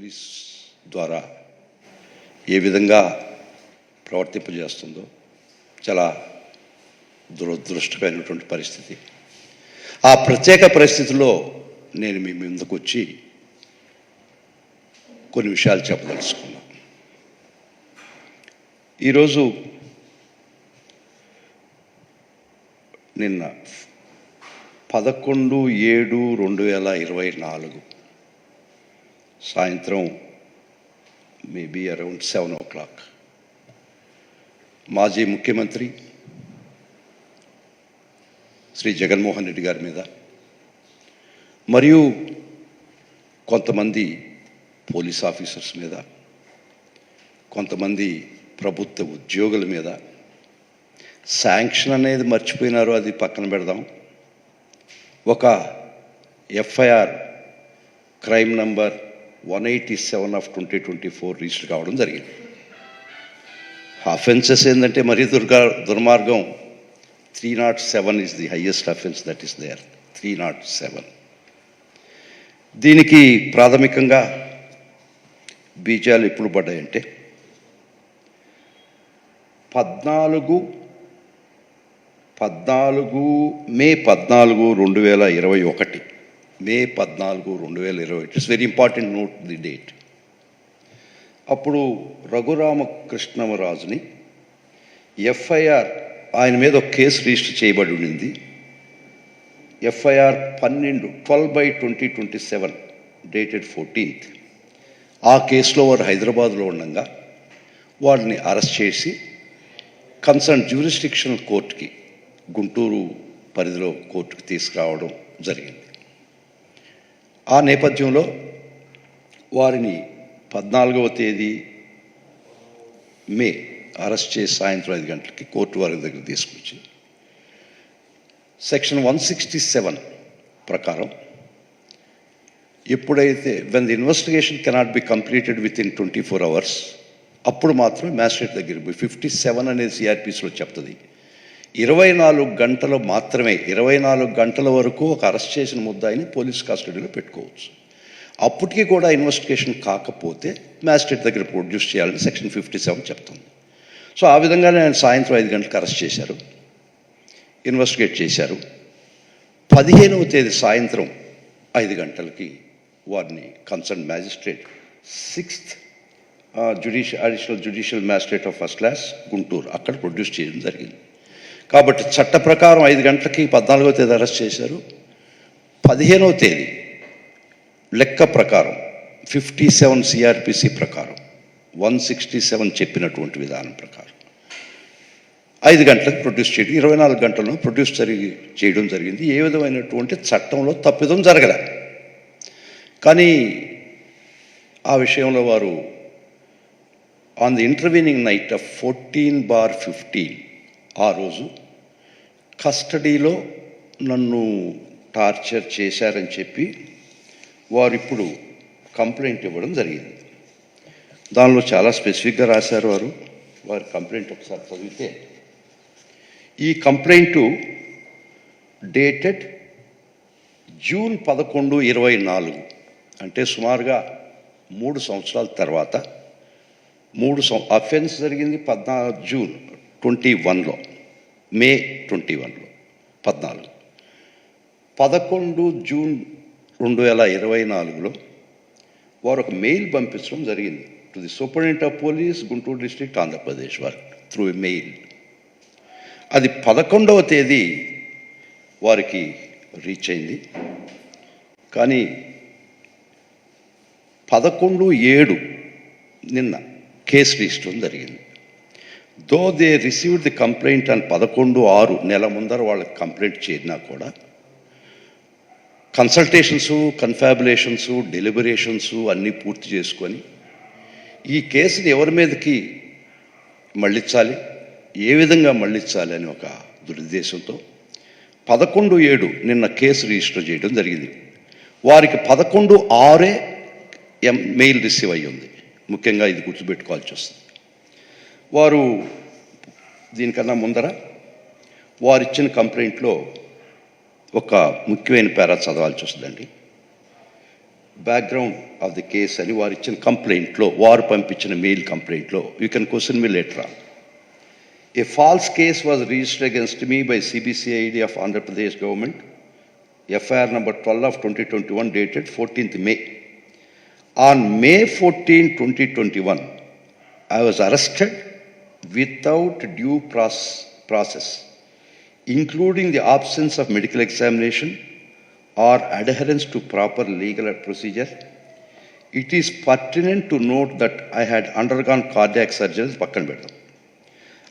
Police ద్వారా ఏ విధంగా ప్రవర్తింపజేస్తుందో చాలా దురదృష్టకరమైనటువంటి పరిస్థితి. ఆ ప్రత్యేక పరిస్థితుల్లో నేను మీ ముందుకు వచ్చి కొన్ని విషయాలు చెప్పదలుచుకున్నాను. ఈరోజు నిన్న 11/7/2024 సాయంత్రం మేబీ అరౌండ్ 7 o'clock మాజీ ముఖ్యమంత్రి శ్రీ జగన్మోహన్ రెడ్డి గారి మీద మరియు కొంతమంది పోలీస్ ఆఫీసర్స్ మీద, కొంతమంది ప్రభుత్వ ఉద్యోగుల మీద శాంక్షన్ అనేది మర్చిపోయినారు, అది పక్కన పెడదాం. ఒక ఎఫ్ఐఆర్ క్రైమ్ నంబర్ 187/2024 రిజిస్టర్ కావడం జరిగింది. అఫెన్సెస్ ఏంటంటే మరీ దుర్మార్గం. 307 is the highest offence that is there. 307. దీనికి ప్రాథమికంగా బీజాలు ఎప్పుడు పడ్డాయంటే 14 May 2021. May 14, 2021. It's very important, note the date. అప్పుడు రఘురామకృష్ణరాజుని ఎఫ్ఐఆర్, ఆయన మీద ఒక కేసు రిజిస్టర్ చేయబడి ఉండింది. FIR 12/2027 dated 14th. ఆ కేసులో వారు హైదరాబాద్లో ఉండగా వారిని అరెస్ట్ చేసి కన్సర్న్ జ్యూరిస్డిక్షనల్ కోర్టుకి, గుంటూరు పరిధిలో కోర్టుకు తీసుకురావడం జరిగింది. ఆ నేపథ్యంలో వారిని 14వ తేదీ మే అరెస్ట్ చేసి సాయంత్రం 5 గంటలకి కోర్టు వారి దగ్గర తీసుకొచ్చి సెక్షన్ 167 ప్రకారం ఎప్పుడైతే when the investigation cannot be completed with in 24 hours అప్పుడు మాత్రం మ్యాజిస్ట్రేట్ దగ్గర పోయి 57 అనేది సిఆర్పిసిలో చెప్తుంది. 24 గంటలు మాత్రమే, 24 గంటల వరకు ఒక అరెస్ట్ చేసిన ముద్దాయిని పోలీస్ కస్టడీలో పెట్టుకోవచ్చు. అప్పటికీ కూడా ఇన్వెస్టిగేషన్ కాకపోతే మ్యాజిస్ట్రేట్ దగ్గర ప్రొడ్యూస్ చేయాలని సెక్షన్ 57 చెప్తుంది. సో ఆ విధంగానే ఆయన సాయంత్రం 5 గంటలకు అరెస్ట్ చేశారు, ఇన్వెస్టిగేట్ చేశారు. 15వ తేదీ సాయంత్రం 5 గంటలకి వారిని concern magistrate 6th additional judicial magistrate of first class Guntur అక్కడ ప్రొడ్యూస్ చేయడం జరిగింది. కాబట్టి చట్ట ప్రకారం 5 గంటలకి 14వ తేదీ అరెస్ట్ చేశారు. 15వ తేదీ లెక్క ప్రకారం 57 సిఆర్పిసి ప్రకారం 167 చెప్పినటువంటి విధానం ప్రకారం 5 గంటలకు ప్రొడ్యూస్ చేయడం, 24 గంటల్లో ప్రొడ్యూస్ చేయడం జరిగింది. ఏ విధమైనటువంటి చట్టంలో తప్పిదం జరగలే. కానీ ఆ విషయంలో వారు on the intervening knight of 14/15 ఆ రోజు కస్టడీలో నన్ను టార్చర్ చేశారని చెప్పి వారు ఇప్పుడు కంప్లైంట్ ఇవ్వడం జరిగింది. దానిలో చాలా స్పెసిఫిక్గా రాశారు వారి కంప్లైంట్ ఒకసారి చదివితే, ఈ కంప్లైంటు డేటెడ్ June 11, 2024 అంటే సుమారుగా 3 సంవత్సరాల తర్వాత. అఫెన్స్ జరిగింది 14 June 21లో, మే 21లో 14. 11 June 2024లో వారు ఒక మెయిల్ పంపించడం జరిగింది to the superintendent of police Guntur district Andhra Pradesh వారు త్రూ ఎ మెయిల్. అది 11వ తేదీ వారికి రీచ్ అయింది. కానీ 11/7 నిన్న కేసు రిజిస్టర్ జరిగింది. Though they received the complaint అని 11/6 నెల ముందర వాళ్ళకి కంప్లైంట్ చేరినా కూడా కన్సల్టేషన్సు, కన్ఫాబులేషన్సు, డెలిబరేషన్సు అన్నీ పూర్తి చేసుకొని ఈ కేసుని ఎవరి మీదకి మళ్ళించాలి, ఏ విధంగా మళ్ళించాలి అని ఒక దురుద్దేశంతో 11/7 నిన్న కేసు రిజిస్టర్ చేయడం జరిగింది. వారికి 11/6 మెయిల్ రిసీవ్ అయ్యి ఉంది. ముఖ్యంగా ఇది గుర్తుపెట్టుకోవాల్సి వస్తుంది. వారు దీనికన్నా ముందర వారిచ్చిన కంప్లైంట్లో ఒక ముఖ్యమైన పేరా చదవాల్సి వస్తుందండి. బ్యాక్గ్రౌండ్ ఆఫ్ ది కేస్ అని వారు ఇచ్చిన కంప్లైంట్లో, వారు పంపించిన మెయిల్ కంప్లైంట్లో, you can question me later on. A false case was registered against me by CBCID of Andhra Pradesh government, FIR number 12 of 2021 dated 14th May. On May 14, 2021, I was arrested without due process, including the absence of medical examination or adherence to proper legal procedure. It is pertinent to note that I had undergone cardiac surgery.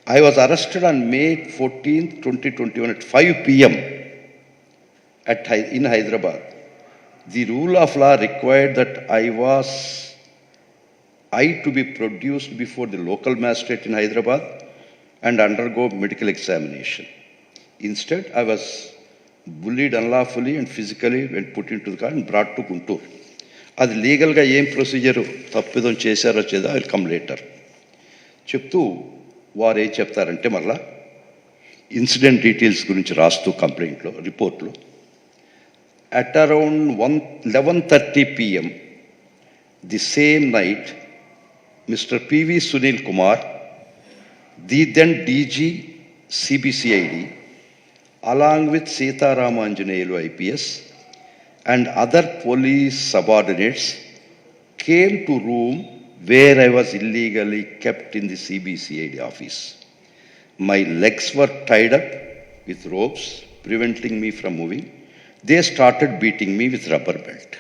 I was arrested on May 14th, 2021 at 5 p.m. in Hyderabad. The rule of law required that I to be produced before the local magistrate in Hyderabad and undergo medical examination. Instead, I was bullied unlawfully and physically when put into the car and brought to Guntur. అది లీగల్గా ఏం procedure తప్పిదం చేశారో చేదా I will come later. చెప్తూ వారు ఏం చెప్తారంటే మళ్ళా ఇన్సిడెంట్ డీటెయిల్స్ గురించి రాస్తూ కంప్లైంట్లో, రిపోర్ట్లో, at around 11:30 p.m. The same night mister PV Sunil Kumar, the then DG CBCID, along with Seetharamanjaneyulu IPS and other police subordinates came to room where I was illegally kept in the CBCID office. My legs were tied up with ropes, preventing me from moving. They started beating me with rubber belt.